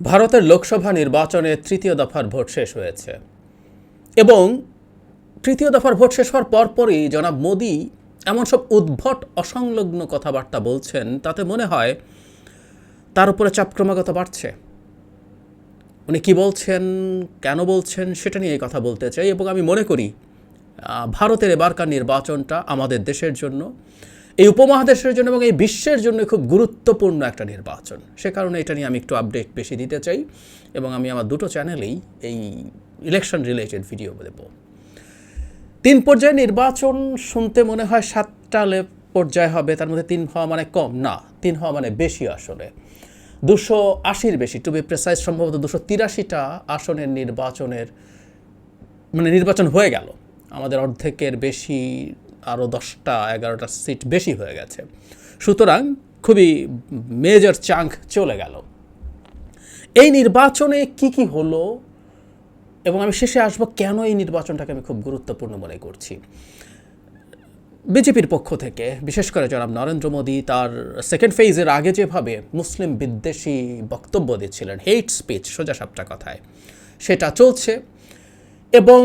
ভারতের লোকসভা নির্বাচনে তৃতীয় দফার ভোট শেষ হয়েছে এবং তৃতীয় দফার ভোট শেষ হওয়ার পরপরই জনাব মোদি এমন সব উদ্ভট অসংলগ্ন কথাবার্তা বলছেন, তাতে মনে হয় তার উপরে চাপ ক্রমাগত বাড়ছে। উনি কী বলছেন, কেন বলছেন, সেটা নিয়ে কথা বলতে চাই। এবং আমি মনে করি ভারতের এবারকার নির্বাচনটা আমাদের দেশের জন্য, এই উপমহাদেশের জন্য এবং এই বিশ্বের জন্য খুব গুরুত্বপূর্ণ একটা নির্বাচন। সে কারণে এটা নিয়ে আমি একটু আপডেট বেশি দিতে চাই এবং আমি আমার দুটো চ্যানেলেই এই ইলেকশন রিলেটেড ভিডিও দেব। 3 পর্যায়ে নির্বাচন শুনতে মনে হয় 7টা পর্যায় হবে, তার মধ্যে 3 হওয়া মানে কম না, 3 হওয়া মানে বেশি। আসলে 280-র বেশি, টু বি প্রেসাইজ সম্ভবত 283টা আসনের নির্বাচন হয়ে গেল। আমাদের অর্ধেকের বেশি, আরও 10টা-11টা সিট বেশি হয়ে গেছে। সুতরাং খুবই মেজর চাঙ্ক চলে গেল। এই নির্বাচনে কি হলো এবং আমি শেষে আসবো কেন এই নির্বাচনটাকে আমি খুব গুরুত্বপূর্ণ মনে করছি। বিজেপির পক্ষ থেকে বিশেষ করে জনাব নরেন্দ্র মোদী তার সেকেন্ড ফেজের আগে যেভাবে মুসলিম বিদ্বেষী বক্তব্য দিচ্ছিলেন, হেট স্পিচ সোজা সাপটা কথায়, সেটা চলছে এবং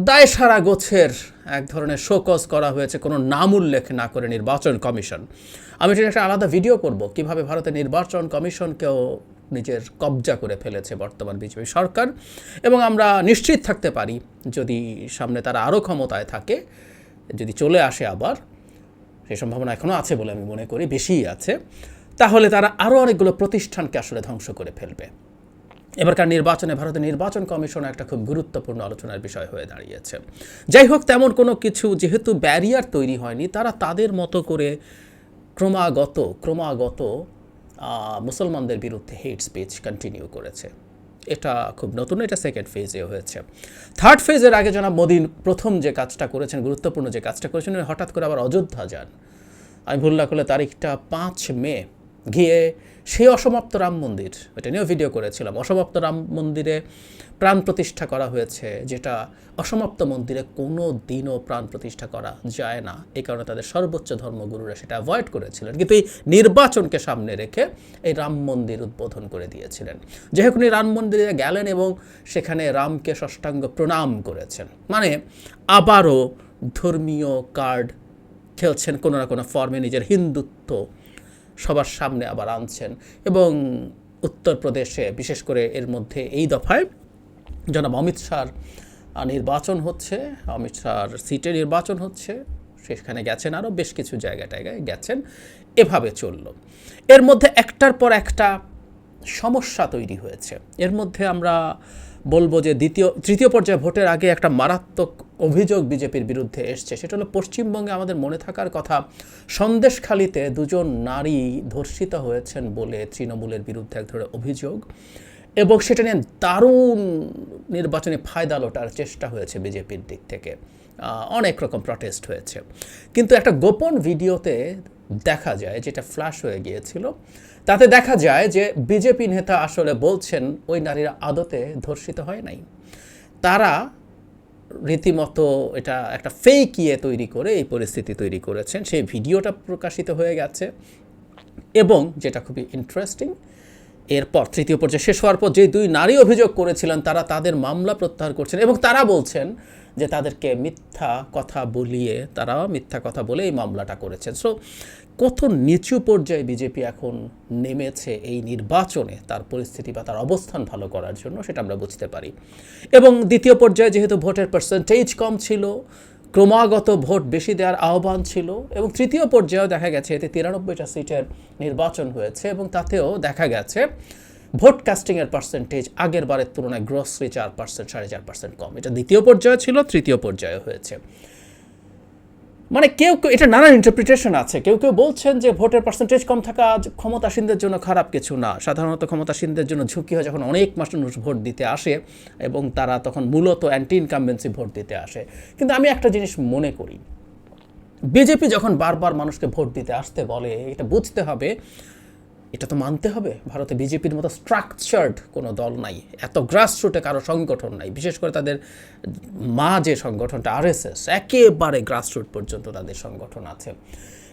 দায় সারা গোছের এক ধরনের শোকজ করা হয়েছে কোনো নাম উল্লেখ না করে নির্বাচন কমিশন। আমি এটা একটা আলাদা ভিডিও করব কিভাবে ভারতের নির্বাচন কমিশনকেও নিজের কবজা করে ফেলেছে বর্তমান বিজেপি সরকার। এবং আমরা নিশ্চিত থাকতে পারি যদি সামনে তারা আরও ক্ষমতায় থাকে, যদি চলে আসে আবার, সেই সম্ভাবনা এখনও আছে বলে আমি মনে করি, বেশিই আছে, তাহলে তারা আরও অনেকগুলো প্রতিষ্ঠানকে আসলে ধ্বংস করে ফেলবে। এবারকার নির্বাচনে ভারতের নির্বাচন কমিশন একটা খুব গুরুত্বপূর্ণ আলোচনার বিষয় হয়ে দাঁড়িয়েছে। যাই হোক, তেমন কোনো কিছু যেহেতু ব্যারিয়ার তৈরি হয়নি, তারা তাদের মতো করে ক্রমাগত মুসলমানদের বিরুদ্ধে হেট স্পিচ কন্টিনিউ করেছে। এটা খুব নতুন, এটা সেকেন্ড ফেজে হয়েছে। থার্ড ফেজের আগে জনাব মোদী প্রথম যে কাজটা করেছেন, গুরুত্বপূর্ণ যে কাজটা করেছেন, হঠাৎ করে আবার অযোধ্যা যান। আমি ভুল না করলে তারিখটা 5 মে, গিয়ে সেই অসমাপ্ত রাম মন্দির, এটা নিয়েও ভিডিও করেছিলাম, অসমাপ্ত রাম মন্দিরে প্রাণ প্রতিষ্ঠা করা হয়েছে, যেটা অসমাপ্ত মন্দিরে কোনো দিনও প্রাণ প্রতিষ্ঠা করা যায় না। এই কারণে তাদের সর্বোচ্চ ধর্মগুরুরা সেটা অ্যাভয়েড করেছিলেন, কিন্তু এই নির্বাচনকে সামনে রেখে এই রাম মন্দির উদ্বোধন করে দিয়েছিলেন। যাই হোক, উনি রাম মন্দিরে গেলেন এবং সেখানে রামকে ষষ্ঠাঙ্গ প্রণাম করেছেন। মানে আবারও ধর্মীয় কার্ড খেলছেন কোনো না কোনো ফর্মে, নিজের হিন্দুত্ব সবার সামনে আবার আনছেন। এবং উত্তরপ্রদেশে বিশেষ করে এর মধ্যে এই দফায় জনাব অমিত শাহর নির্বাচন হচ্ছে, অমিত শাহর সিটে নির্বাচন হচ্ছে, সেখানে গেছেন, আরও বেশ কিছু জায়গায় গেছেন। এভাবে চলল। এর মধ্যে একটার পর একটা সমস্যা তৈরি হয়েছে। এর মধ্যে আমরা বলবো যে তৃতীয় পর্যায়ে ভোটের আগে একটা মারাত্মক অভিযোগ বিজেপির বিরুদ্ধে এসছে। সেটা হলো পশ্চিমবঙ্গে আমাদের মনে থাকার কথা, সন্দেশখালিতে 2 নারী ধর্ষিত হয়েছেন বলে তৃণমূলের বিরুদ্ধে এক ধরনের অভিযোগ, এবং সেটা নিয়ে দারুণ নির্বাচনে ফায়দা লোটার চেষ্টা হয়েছে বিজেপির দিক থেকে। অনেক রকম প্রটেস্ট হয়েছে, কিন্তু একটা গোপন ভিডিওতে দেখা যায়, যেটা ফ্ল্যাশ হয়ে গিয়েছিল, তাতে দেখা যায় যে বিজেপি নেতা আসলে বলছেন ওই নারীরা আদতে ধর্ষিত হয় নাই। তারা রীতিমতো এটা একটা ফেক তৈরি করে এই পরিস্থিতি তৈরি করেছেন। সেই ভিডিওটা প্রকাশিত হয়ে গেছে এবং যেটা খুবই ইন্টারেস্টিং, এরপর তৃতীয় পর্যায়ে শেষ হওয়ার পর যে 2 নারী অভিযোগ করেছিলেন তারা তাদের মামলা প্রত্যাহার করছেন এবং তারা বলছেন যে তাদেরকে মিথ্যা কথা বলে এই মামলাটা করেছেন। সো কত নিচু পর্যায়ে বিজেপি এখন নেমেছে এই নির্বাচনে তার পরিস্থিতি বা তার অবস্থান ভালো করার জন্য, সেটা আমরা বুঝতে পারি। এবং দ্বিতীয় পর্যায়ে যেহেতু ভোটের পার্সেন্টেজ কম ছিল, ক্রমাগত ভোট বেশি দেওয়ার আহ্বান ছিল, এবং তৃতীয় পর্যায়েও দেখা গেছে এতে 93টা সিটের নির্বাচন হয়েছে এবং তাতেও দেখা গেছে ভোট কাস্টিংয়ের পার্সেন্টেজ আগের বারের তুলনায় গ্রসলি 4%, 4.5% কম। এটা দ্বিতীয় পর্যায়ে ছিল, তৃতীয় পর্যায়ে হয়েছে। মানে কেউ এটা নানান ইন্টারপ্রিটেশন আছে। কেউ বলছেন যে ভোটের পার্সেন্টেজ কম থাকা ক্ষমতাসীনদের জন্য খারাপ কিছু না। সাধারণত ক্ষমতাসীনদের জন্য ঝুঁকি হয় যখন অনেক মানুষ ভোট দিতে আসে এবং তারা তখন মূলত অ্যান্টি ইনকামবেন্সি ভোট দিতে আসে। কিন্তু আমি একটা জিনিস মনে করি, বিজেপি যখন বারবার মানুষকে ভোট দিতে আসতে বলে, এটা বুঝতে হবে, এটা তো মানতে হবে, ভারতে বিজেপির মতো স্ট্রাকচার্ড কোনো দল নাই, এত গ্রাসরুটে কারো সংগঠন নাই। বিশেষ করে তাদের যে সংগঠনটা RSS, একেবারে গ্রাসরুট পর্যন্ত তাদের সংগঠন আছে।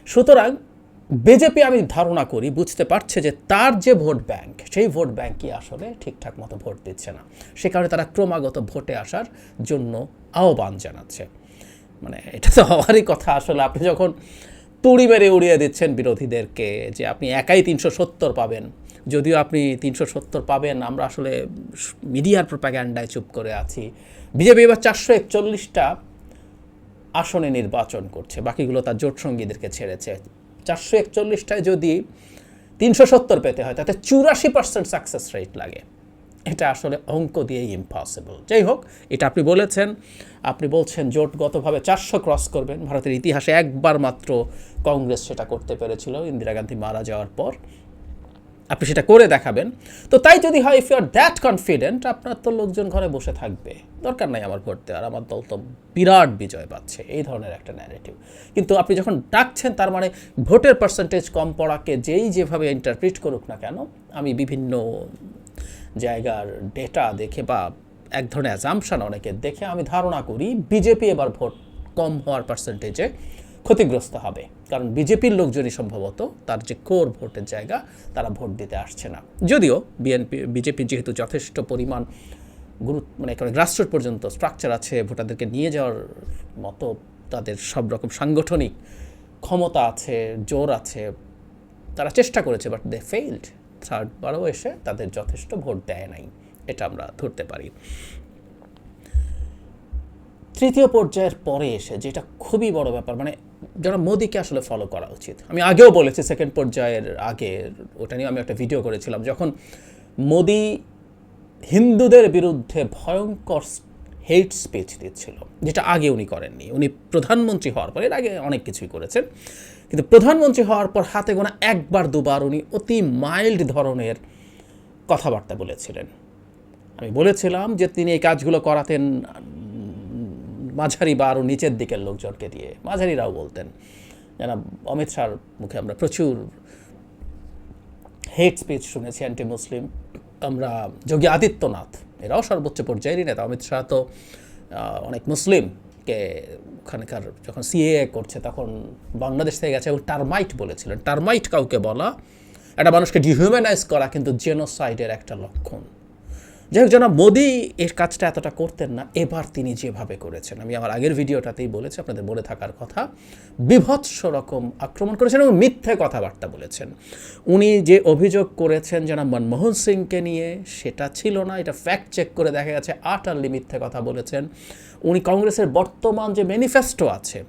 সুতরাং বিজেপি আমি ধারণা করি বুঝতে পারছে যে তার যে ভোট ব্যাংক, সেই ভোট ব্যাংকই আসলে ঠিকঠাক মতো ভোট দিচ্ছে না। সে কারণে তারা ক্রমাগত ভোটে আসার জন্য আহ্বান জানাচ্ছে। মানে এটা তো হওয়ারই কথা। আসলে আপনি যখন তুড়ি মেরে উড়িয়ে দিচ্ছেন বিরোধীদেরকে যে আপনি একাই 370 পাবেন, যদিও আপনি 370 পাবেন, আমরা আসলে মিডিয়ার প্রোপাগ্যান্ডায় চুপ করে আছি। বিজেপি এবার 441টা আসনে নির্বাচন করছে, বাকিগুলো তার জোট সঙ্গীদেরকে ছেড়েছে। 441টায় যদি 370 পেতে হয় তাতে 84% সাকসেস রেট লাগে। এটা আসলে অঙ্ক দিয়েই ইম্পসিবল। যাই হোক, এটা আপনি বলেছেন, আপনি বলছেন জোটগতভাবে 400 ক্রস করবেন। ভারতের ইতিহাসে একবার মাত্র কংগ্রেস সেটা করতে পেরেছিল ইন্দিরা গান্ধী মারা যাওয়ার পর। আপনি সেটা করে দেখাবেন। তো তাই যদি হয়, if you are that confident, আপনার তো লোকজন ঘরে বসে থাকবে, দরকার নাই আমার ভোট দেওয়ার, আমার দল তো বিরাট বিজয় পাচ্ছে, এই ধরনের একটা ন্যারেটিভ। কিন্তু আপনি যখন ডাকছেন, তার মানে ভোটের পার্সেন্টেজ কম পড়াকে যেই যেভাবে ইন্টারপ্রিট করুক না কেন, আমি বিভিন্ন জায়গার ডেটা দেখে বা এক ধরনের অ্যাজাম্পশন অনেকের দেখে আমি ধারণা করি বিজেপি এবার ভোট কম হওয়ার পার্সেন্টেজে ক্ষতিগ্রস্ত হবে। কারণ বিজেপির লোকজনই সম্ভবত তার যে কোর ভোটের জায়গা, তারা ভোট দিতে আসছে না। যদিও বিজেপি যেহেতু যথেষ্ট পরিমাণ মানে একেবারে গ্রাসরুট পর্যন্ত স্ট্রাকচার আছে, ভোটারদেরকে নিয়ে যাওয়ার মতো তাদের সব রকম সাংগঠনিক ক্ষমতা আছে, জোর আছে, তারা চেষ্টা করেছে, বাট দে ফেইল্ড। থার্ডবারও এসে তাদের যথেষ্ট ভোট দেয় নাই, এটা আমরা ধরতে পারি। তৃতীয় পর্যায়ের পরে এসে যেটা খুবই বড় ব্যাপার, মানে যারা মোদিকে আসলে ফলো করা উচিত। আমি আগেও বলেছি, সেকেন্ড পর্যায়ের আগে ওটা নিয়ে আমি একটা ভিডিও করেছিলাম, যখন মোদি হিন্দুদের বিরুদ্ধে ভয়ঙ্কর হেট স্পিচ দিচ্ছিল, যেটা আগে উনি করেননি। উনি প্রধানমন্ত্রী হওয়ার পর, এর আগে অনেক কিছুই করেছেন, কিন্তু প্রধানমন্ত্রী হওয়ার পর হাতে গোনা একবার দুবার উনি অতি মাইল্ড ধরনের কথাবার্তা বলেছিলেন। আমি বলেছিলাম যে তিনি এই কাজগুলো করাতেন মাঝারি বা আরও নিচের দিকের লোকজনকে দিয়ে। মাঝারিরাও বলতেন, যেন অমিত শাহর মুখে আমরা প্রচুর হেট স্পিচ শুনেছি, অ্যান্টি মুসলিম। আমরা যোগী আদিত্যনাথ, এরাও সর্বোচ্চ পর্যায়েরই নেতা। অমিত শাহ তো অনেক মুসলিমকে ওখানকার যখন সিএএ করছে তখন বাংলাদেশ থেকে গেছে এবং টার্মাইট বলেছিলেন। টার্মাইট কাউকে বলা, একটা মানুষকে ডিহিউম্যানাইজ করা কিন্তু জেনোসাইডের একটা লক্ষণ। যাই হোক, জনাব মোদি এর কাজটা এতটা করতেন না, এবার তিনি যেভাবে করেছেন, আমি আমার আগের ভিডিওটাতেই বলেছি, আপনাদের বলে থাকার কথা, বিভৎস রকম আক্রমণ করেছেন এবং মিথ্যে কথাবার্তা বলেছেন। উনি যে অভিযোগ করেছেন জনাব মনমোহন সিংকে নিয়ে, সেটা ছিল না, এটা ফ্যাক্ট চেক করে দেখা গেছে আটারলি মিথ্যে কথা বলেছেন। উনি কংগ্রেসের বর্তমান যে ম্যানিফেস্টো আছে,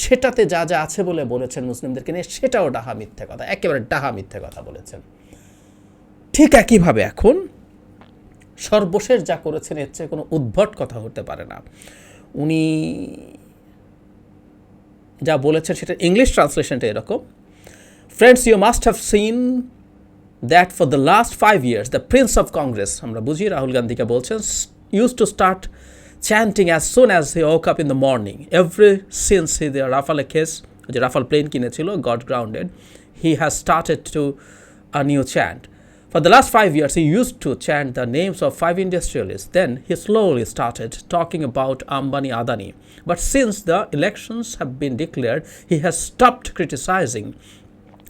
সেটাতে যা যা আছে বলে বলেছেন মুসলিমদেরকে নিয়ে, সেটাও ডাহা মিথ্যে কথা, একেবারে ডাহা মিথ্যে কথা বলেছেন। ঠিক একইভাবে এখন সর্বশেষ যা করেছেন, এর চেয়ে কোনো উদ্ভট কথা হতে পারে না। উনি যা বলেছেন সেটা ইংলিশ ট্রান্সলেশনটা এরকম: friends, you must have seen that for the last 5 years the prince of Congress, আমরা বুঝি রাহুল গান্ধীকে বলছেন, use to start chanting as soon as he woke up in the morning. Ever since the Rafale case, the Rafale plane কিনেছিল, got grounded, he has started to a new chant. For the last 5 years, he used to chant the names of 5 industrialists. Then he slowly started talking about Ambani Adani. But since the elections have been declared, he has stopped criticizing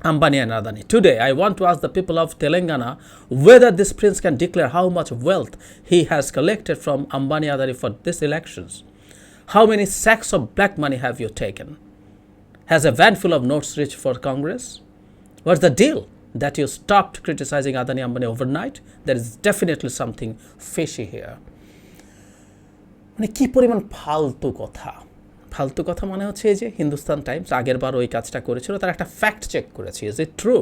Ambani and Adani. Today, I want to ask the people of Telangana whether this prince can declare how much wealth he has collected from Ambani Adani for these elections. How many sacks of black money have you taken? Has a van full of notes reached for Congress? What's the deal that you stopped criticizing Adani Ambani overnight? There is definitely something fishy here. মানে কি পরিমাণ ফালতু কথা। ফালতু কথা মানে হচ্ছে এই যে হিন্দুস্তান টাইমস আগের বার ওই কাজটা করেছিল, তারা একটা ফ্যাক্ট চেক করেছে, ইজ ইট ট্রু।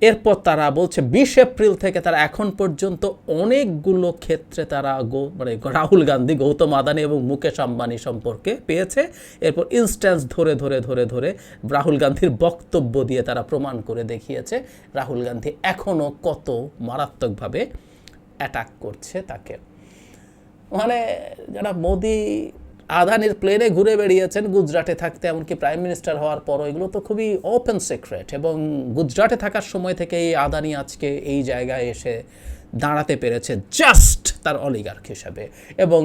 এরপর তারা বলছে 20 এপ্রিল থেকে তারা এখন পর্যন্ত অনেকগুলো ক্ষেত্রে তারা মানে রাহুল গান্ধী, গৌতম আদানি এবং মুকেশ আম্বানি সম্পর্কে পেয়েছে। এরপর ইনস্ট্যান্স ধরে ধরে ধরে ধরে রাহুল গান্ধীর বক্তব্য দিয়ে তারা প্রমাণ করে দেখিয়েছে রাহুল গান্ধী এখনও কত মারাত্মকভাবে অ্যাটাক করছে তাকে। মানে যারা মোদি আদানির প্লেনে ঘুরে বেরিয়েছেন গুজরাটে থাকতে, এমনকি প্রাইম মিনিস্টার হওয়ার পরও, এগুলো তো খুবই ওপেন সিক্রেট। এবং গুজরাটে থাকার সময় থেকেই আদানি আজকে এই জায়গায় এসে দাঁড়াতে পেরেছে জাস্ট তার অলিগার্ক হিসাবে। এবং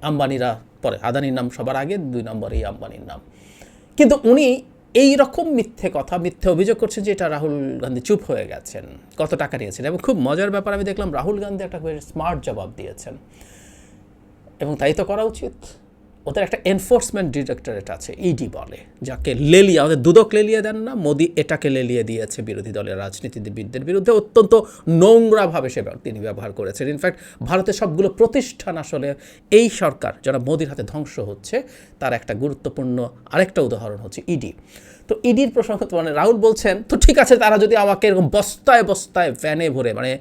আম্বানিরা পরে, আদানির নাম সবার আগে, 2 নম্বরেই আম্বানির নাম। কিন্তু উনি এই রকম মিথ্যে কথা, মিথ্যে অভিযোগ করছেন যে এটা রাহুল গান্ধী চুপ হয়ে গেছেন, কত টাকা নিয়েছেন। এবং খুব মজার ব্যাপার, আমি দেখলাম রাহুল গান্ধী একটা বেশ স্মার্ট জবাব দিয়েছেন, এবং তাই তো করা উচিত। ওদের একটা এনফোর্সমেন্ট ডিরেক্টরেট আছে, ইডি বলে, যাকে লেলিয়ে, আমাদের দুদক লেলিয়ে দেন না, মোদি এটাকে লেলিয়ে দিয়েছে বিরোধী দলের রাজনীতিবিদদের বিরুদ্ধে। অত্যন্ত নোংরাভাবে তিনি ব্যবহার করেছেন। ইনফ্যাক্ট ভারতের সবগুলো প্রতিষ্ঠান আসলে এই সরকার যারা মোদির হাতে ধ্বংস হচ্ছে তার একটা গুরুত্বপূর্ণ আরেকটা উদাহরণ হচ্ছে ইডি। তো ইডির প্রসঙ্গ তো মানে রাহুল বলছেন, তো ঠিক আছে, তারা যদি আমাকে এরকম বস্তায় বস্তায় ভ্যানে ভরে, মানে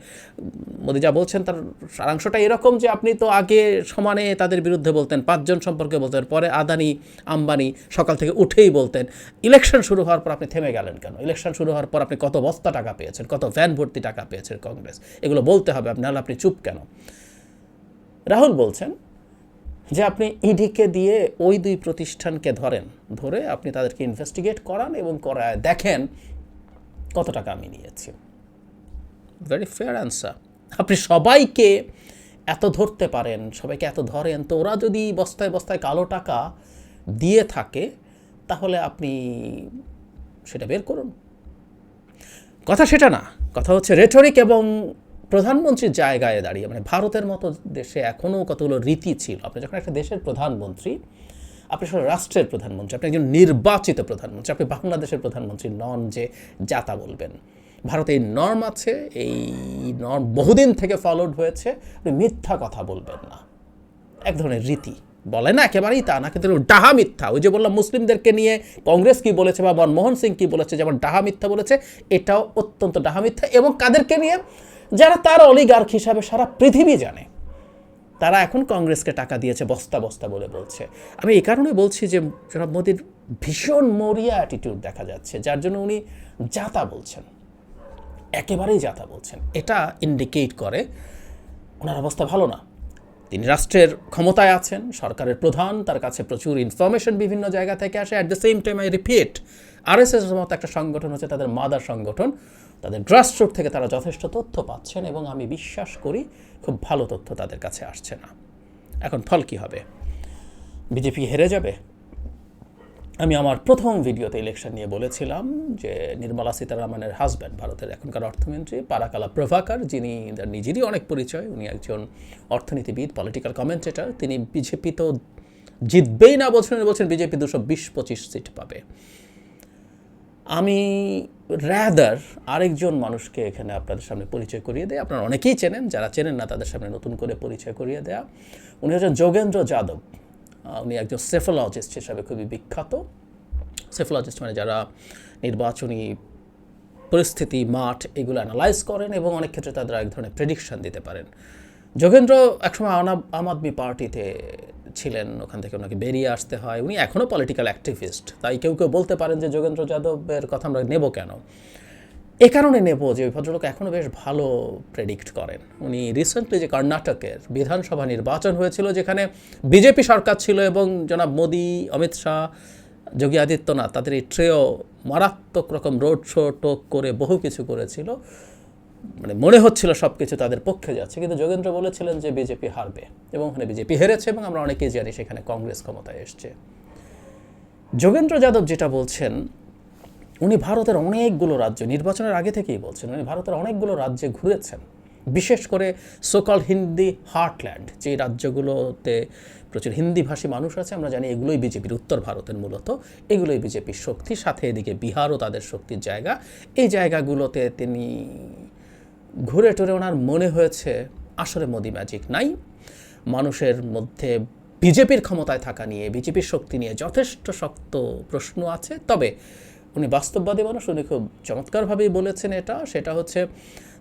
মোদি যা বলছেন তার সারাংশটা এরকম যে আপনি তো আগে সমানে তাদের বিরুদ্ধে বলতেন, 5 জন সম্পর্কে বলতেন, পরে আদানি আম্বানি সকাল থেকে উঠেই বলতেন, ইলেকশন শুরু হওয়ার পর আপনি থেমে গেলেন কেন? ইলেকশন শুরু হওয়ার পর আপনি কত বস্তা টাকা পেয়েছেন, কত ভ্যান ভর্তি টাকা পেয়েছেন কংগ্রেস, এগুলো বলতে হবে, নাহলে আপনি চুপ কেন? রাহুল বলছেন যে আপনি ইডিকে দিয়ে ওই 2 প্রতিষ্ঠানকে ধরে আপনি তাদেরকে ইনভেস্টিগেট করান এবং করায় দেখেন কত টাকা আমি নিয়েছি। Very fair answer. আপনি সবাইকে এত ধরতে পারেন, সবাইকে এত ধরেন, তো ওরা যদি বস্তায় বস্তায় কালো টাকা দিয়ে থাকে তাহলে আপনি সেটা বের করুন। কথা সেটা না, কথা হচ্ছে রেটরিক এবং প্রধানমন্ত্রীর জায়গায় দাঁড়িয়ে, মানে ভারতের মতো দেশে এখনও কতগুলো রীতি ছিল। আপনি যখন একটা দেশের প্রধানমন্ত্রী, আপনি আসলে রাষ্ট্রের প্রধানমন্ত্রী, আপনি একজন নির্বাচিত প্রধানমন্ত্রী, আপনি বাংলাদেশের প্রধানমন্ত্রী নন যে যাতা বলবেন। ভারতে এই নর্ম আছে, এই নর্ম বহুদিন থেকে ফলোড হয়েছে, আপনি মিথ্যা কথা বলবেন না, এক ধরনের রীতি। বলে না একেবারেই তা না, কিন্তু ডাহা মিথ্যা। ওই যে বললাম মুসলিমদেরকে নিয়ে কংগ্রেস কী বলেছে বা মনমোহন সিং কী বলেছে, যেমন ডাহা মিথ্যা বলেছে, এটাও অত্যন্ত ডাহা মিথ্যা। এবং কাদেরকে নিয়ে? যারা তার অলিগার্ক হিসাবে সারা পৃথিবী জানে, তারা এখন কংগ্রেসকে টাকা দিয়েছে বস্তা বস্তা বলে বলছে। আমি এই কারণে বলছি যে জনাব মোদির ভীষণ মরিয়া অ্যাটিটিউড দেখা যাচ্ছে, যার জন্য উনি যাতা বলছেন, একেবারেই যাতা বলছেন। এটা ইন্ডিকেট করে ওনার অবস্থা ভালো না। তিনি রাষ্ট্রের ক্ষমতায় আছেন, সরকারের প্রধান, তার কাছে প্রচুর ইনফরমেশন বিভিন্ন জায়গা থেকে আসে। At the same time I repeat, আরএসএসের মতো একটা সংগঠন হচ্ছে তাদের মাদার সংগঠন, তাদের গ্রাসরুট থেকে তারা যথেষ্ট তথ্য পাচ্ছেন, এবং আমি বিশ্বাস করি খুব ভালো তথ্য তাদের কাছে আসছে না। এখন ফল কী হবে? বিজেপি হেরে যাবে? আমি আমার প্রথম ভিডিওতে ইলেকশন নিয়ে বলেছিলাম যে নির্মলা সীতারামনের হাজব্যান্ড, ভারতের এখনকার অর্থমন্ত্রী পারাকালা প্রভাকর, যিনি নিজেরই অনেক পরিচয়, উনি একজন অর্থনীতিবিদ, পলিটিক্যাল কমেন্টেটর, তিনি বিজেপি তো জিতবেই না বলছেন বিজেপি 220-25 সিট পাবে। আমি র্যাদার আরেকজন মানুষকে এখানে আপনাদের সামনে পরিচয় করিয়ে দেয়, আপনারা অনেকেই চেনেন, যারা চেনেন না তাদের সামনে নতুন করে পরিচয় করিয়ে দেয়া। উনি হচ্ছেন যোগেন্দ্র যাদব। উনি একজন সেফোলজিস্ট হিসাবে খুবই বিখ্যাত। সেফোলজিস্ট মানে যারা নির্বাচনী পরিস্থিতি, মাঠ, এগুলো অ্যানালাইজ করেন এবং অনেক ক্ষেত্রে তাদের এক ধরনের প্রেডিকশন দিতে পারেন। যোগেন্দ্র একসময় আম আদমি পার্টিতে ছিলেন, ওখান থেকে ওনাকে বেরিয়ে আসতে হয়। উনি এখনও পলিটিক্যাল অ্যাক্টিভিস্ট, তাই কেউ কেউ বলতে পারেন যে যোগেন্দ্র যাদবের কথা আমরা নেব কেন? এ কারণে নেব যে ওই ভদ্রলোক এখনও বেশ ভালো প্রেডিক্ট করেন। উনি রিসেন্টলি যে কর্ণাটকের বিধানসভা নির্বাচন হয়েছিল, যেখানে বিজেপি সরকার ছিল এবং জনাব মোদি, অমিত শাহ, যোগী আদিত্যনাথ, তাদের এই ট্রেও মারাত্মক রকম রোড শো টোক করে বহু কিছু করেছিল, মানে মনে হচ্ছিল সব কিছু তাদের পক্ষে যাচ্ছে, কিন্তু যোগেন্দ্র বলেছিলেন যে বিজেপি হারবে, এবং ওখানে বিজেপি হেরেছে, এবং আমরা অনেকেই জানি সেখানে কংগ্রেস ক্ষমতায় এসছে। যোগেন্দ্র যাদব যেটা বলছেন, উনি ভারতের অনেকগুলো রাজ্য, নির্বাচনের আগে থেকেই বলছেন, উনি ভারতের অনেকগুলো রাজ্যে ঘুরেছেন, বিশেষ করে সোকল হিন্দি হার্টল্যান্ড, যে রাজ্যগুলোতে প্রচুর হিন্দিভাষী মানুষ আছে, আমরা জানি এগুলোই বিজেপির, উত্তর ভারতের মূলত এগুলোই বিজেপির শক্তি, সাথে এদিকে বিহারও তাদের শক্তির জায়গা। এই জায়গাগুলোতে তিনি ঘুরে টুরে ওনার মনে হয়েছে আসলে মোদি ম্যাজিক নাই, মানুষের মধ্যে বিজেপির ক্ষমতায় থাকা নিয়ে, বিজেপির শক্তি নিয়ে যথেষ্ট শক্ত প্রশ্ন আছে। তবে উনি বাস্তববাদী মানুষ, উনি খুব চমৎকারভাবেই বলেছেন সেটা হচ্ছে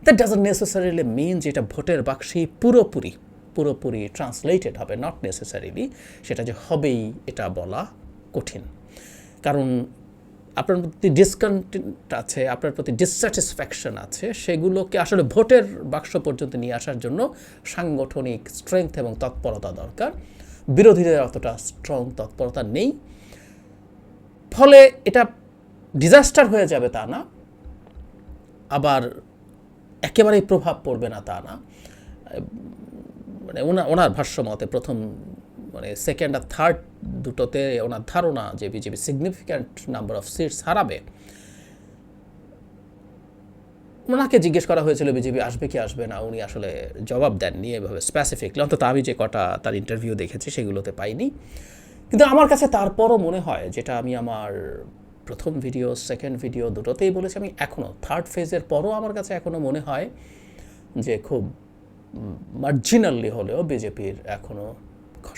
দ্যাট ডাজন্ট নেসেসারিলি মিন যে এটা ভোটের বাক্সেই পুরোপুরি ট্রান্সলেটেড হবে, নট নেসেসারিলি সেটা যে হবেই এটা বলা কঠিন। কারণ আপনার প্রতি ডিসকন্টেন্ট আছে, আপনার প্রতি ডিসস্যাটিসফ্যাকশন আছে, সেগুলোকে আসলে ভোটের বাক্স পর্যন্ত নিয়ে আসার জন্য সাংগঠনিক স্ট্রেংথ এবং তৎপরতা দরকার। বিরোধীদের অতটা স্ট্রং তৎপরতা নেই, ফলে এটা ডিজাস্টার হয়ে যাবে তা না, আবার একেবারেই প্রভাব পড়বে না তা না। মানে ওনার ভাষ্য মতে প্রথম মানে সেকেন্ড আর থার্ড দুটোতে ওনার ধারণা যে BJP significant number of seats হারাবে। ওনাকে জিজ্ঞেস করা হয়েছিল বিজেপি আসবে কি আসবে না, উনি আসলে জবাব দেননি এভাবে স্পেসিফিকলি, অন্তত আমি যে কটা তার ইন্টারভিউ দেখেছি সেগুলোতে পাইনি। কিন্তু আমার কাছে তারপরও মনে হয়, যেটা আমি আমার প্রথম ভিডিও সেকেন্ড ভিডিও দুটোতেই বলেছি, আমি এখনও থার্ড ফেজের পরও আমার কাছে এখনও মনে হয় যে খুব মার্জিনালি হলেও বিজেপির এখনও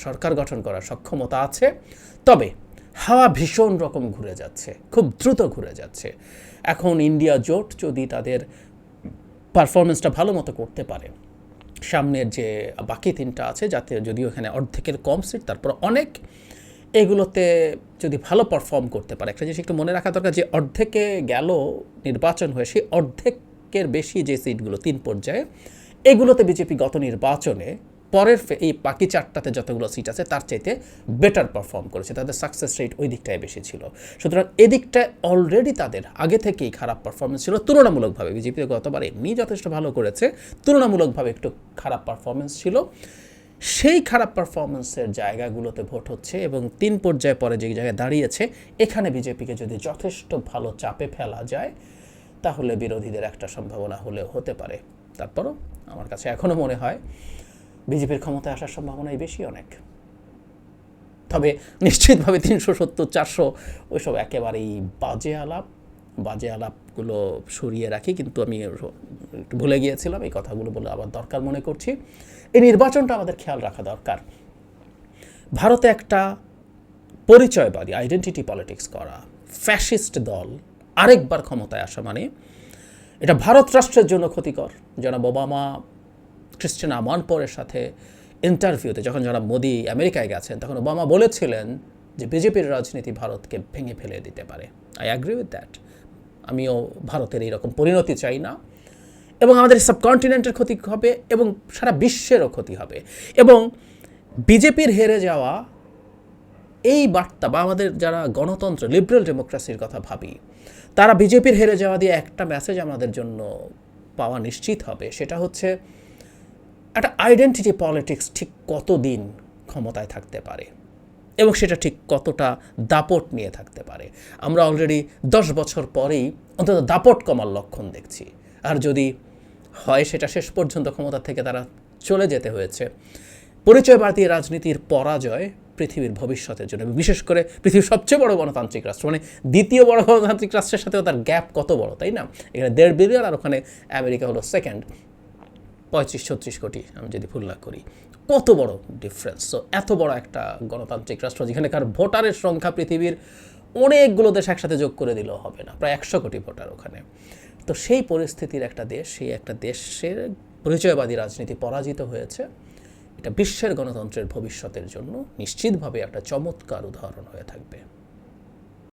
সরকার গঠন করার সক্ষমতা আছে। তবে হাওয়া ভীষণ রকম ঘুরে যাচ্ছে, খুব দ্রুত ঘুরে যাচ্ছে। এখন ইন্ডিয়া জোট যদি তাদের পারফরমেন্সটা ভালো মতো করতে পারে, সামনের যে বাকি তিনটা আছে, যাতে যদিও এখানে অর্ধেকের কম সিট তারপর অনেক, এগুলোতে যদি ভালো পারফর্ম করতে পারে, একটা জিনিস একটু মনে রাখা দরকার যে অর্ধেকে গেল নির্বাচন হয়ে, সেই অর্ধেকের বেশি যে সিটগুলো 3 পর্যায়ে, এগুলোতে বিজেপি গত নির্বাচনে পরের এই বাকি 4টাতে যতগুলো সিট আছে তার চাইতে বেটার পারফর্ম করেছে, তাদের সাকসেস রেট ওই দিকটায় বেশি ছিল। সুতরাং এদিকটায় অলরেডি তাদের আগে থেকেই খারাপ পারফরমেন্স ছিল তুলনামূলকভাবে। বিজেপি গতবার এমনি যথেষ্ট ভালো করেছে, তুলনামূলকভাবে একটু খারাপ পারফরমেন্স ছিল। সেই খারাপ পারফরমেন্সের জায়গাগুলোতে ভোট হচ্ছে এবং 3 পর্যায়ে পরে যে জায়গায় দাঁড়িয়েছে, এখানে বিজেপিকে যদি যথেষ্ট ভালো চাপে ফেলা যায় তাহলে বিরোধীদের একটা সম্ভাবনা হলেও হতে পারে। তারপরও আমার কাছে এখনও মনে হয় বিজেপির ক্ষমতায় আসার সম্ভাবনাই বেশি অনেক। তবে নিশ্চিতভাবে 370-400 ওইসব একেবারেই বাজে আলাপগুলো সরিয়ে রাখি, কিন্তু আমি একটু ভুলে গিয়েছিলাম, এই কথাগুলো বলে আবার দরকার মনে করছি। এই নির্বাচনটা আমাদের খেয়াল রাখা দরকার। ভারতে একটা পরিচয়বাদী আইডেন্টিটি পলিটিক্স করা ফ্যাসিস্ট দল আরেকবার ক্ষমতায় আসা মানে এটা ভারত রাষ্ট্রের জন্য ক্ষতিকর। জনাব ওবামা ক্রিস্টিয়ানা মনপোরের সাথে ইন্টারভিউতে, যখন জনাব মোদি আমেরিকায় গেছেন, তখন ওবামা বলেছিলেন যে বিজেপির রাজনীতি ভারতকে ভেঙে ফেলে দিতে পারে। I agree with that. আমিও ভারতের এইরকম পরিণতি চাই না, এবং আমাদের সাবকন্টিনেন্টের ক্ষতি হবে এবং সারা বিশ্বেরও ক্ষতি হবে। এবং বিজেপির হেরে যাওয়া এই বার্তা, বা আমাদের যারা গণতন্ত্র লিবারেল ডেমোক্রেসির কথা ভাবি, তারা বিজেপির হেরে যাওয়া দিয়ে একটা মেসেজ আমাদের জন্য পাওয়া নিশ্চিত হবে, সেটা হচ্ছে একটা আইডেন্টিটি পলিটিক্স ঠিক কতদিন ক্ষমতায় থাকতে পারে এবং সেটা ঠিক কতটা দাপট নিয়ে থাকতে পারে। আমরা অলরেডি 10 বছর পরেই অন্তত দাপট কমার লক্ষণ দেখছি। আর যদি হয় সেটা শেষ পর্যন্ত ক্ষমতা থেকে তারা চলে যেতে হয়েছে, পরিচয়বাদী রাজনীতির পরাজয় পৃথিবীর ভবিষ্যতের জন্য, বিশেষ করে পৃথিবীর সবচেয়ে বড় গণতান্ত্রিক রাষ্ট্র, মানে দ্বিতীয় বড় গণতান্ত্রিক রাষ্ট্রের সাথেও তার গ্যাপ কত বড়, তাই না? এখানে 1.5 বিলিয়ন আর ওখানে আমেরিকা হলো সেকেন্ড, 35-36 কোটি আমি যদি ভুল না করি, কত বড় ডিফারেন্স। সো এত বড় একটা গণতান্ত্রিক রাষ্ট্র, যেখানেকার ভোটারের সংখ্যা পৃথিবীর অনেকগুলো দেশ একসাথে যোগ করে দিলেও হবে না, প্রায় 100 কোটি ভোটার ওখানে। তো সেই পরিস্থিতির একটা দেশ, সেই একটা দেশের পরিচয়বাদী রাজনীতি পরাজিত হয়েছে। এটা বিশ্বের গণতন্ত্রের ভবিষ্যতের জন্য নিশ্চিতভাবে একটা চমৎকার উদাহরণ হয়ে থাকবে।